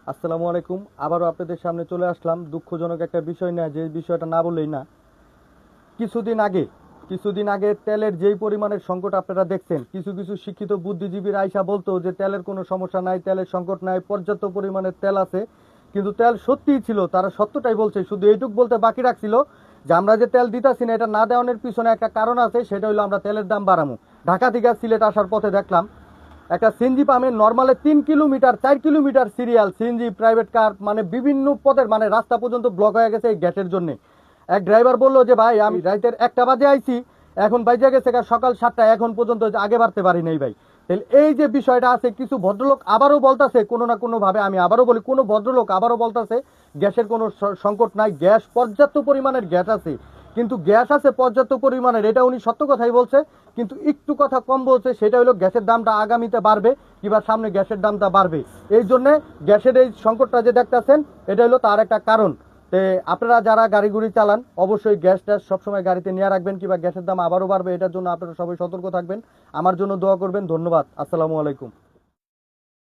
আসসালামু আলাইকুম। আবারও আপনাদের সামনে চলে আসলাম দুঃখজনক একটা বিষয় নিয়ে, যে বিষয়টা না বললেই না। কিছুদিন আগে কিছুদিন আগে তেলের যেই পরিমাণের সংকট আপনারা দেখছেন, কিছু কিছু শিক্ষিত বুদ্ধিজীবীর আইসা বলতো যে তেলের কোনো সমস্যা নাই, তেলের সংকট নাই, পর্যাপ্ত পরিমাণের তেল আছে। কিন্তু তেল সত্যিই ছিল, তারা সত্যটাই বলছে, শুধু এইটুক বলতে বাকি রাখছিল যে আমরা যে তেল দিতাছি না, এটা না দেওয়ানোর পিছনে একটা কারণ আছে, সেটা হলো আমরা তেলের দাম বাড়ামু। ঢাকা থেকে সিলেট আসার পথে দেখলাম একটা সিএনজি পাম্পে নর্মালে 3 kilometre 4 kilometre serial, CNG private car মানে বিভিন্ন পথের মানে রাস্তা পর্যন্ত ব্লক হয়ে গেছে এই গ্যাসের জন্য। এক ড্রাইভার বললো যে ভাই আমি রাতের 1টা বাজে আইছি, এখন বাইজা গেছে সকাল 7টা, এখন পর্যন্ত আগে বাড়তে পারি নাই ভাই। তাহলে এই যে বিষয়টা আছে, কিছু ভদ্রলোক আবারও বলতাছে কোনো না কোনো ভাবে, আমি আবারও বলি, কোনো ভদ্রলোক আবারও বলতাছে গ্যাসের কোনো সংকট নাই, গ্যাস পর্যাপ্ত পরিমাণের গ্যাস আছে। কিন্তু গ্যাস আছে পর্যাপ্ত পরিমাণের, এটা উনি সত্য কথাই বলছে, কিন্তু একটু কথা কম বলছে, সেটা হলো গ্যাসের দামটা আগামীতে বাড়বে কিংবা সামনে গ্যাসের দামটা বাড়বে। এই জন্য গ্যাসের এই সংকটটা যে দেখতেছেন, এটা হলো তার একটা কারণ। তে আপনারা যারা গাড়ি গুড়ি চালান, অবশ্যই গ্যাস ট্যাস সবসময় গাড়িতে নিয়ে রাখবেন, কিংবা গ্যাসের দাম আবারও বাড়বে, এটার জন্য আপনারা সবাই সতর্ক থাকবেন। আমার জন্য দোয়া করবেন। ধন্যবাদ। আসসালামু আলাইকুম।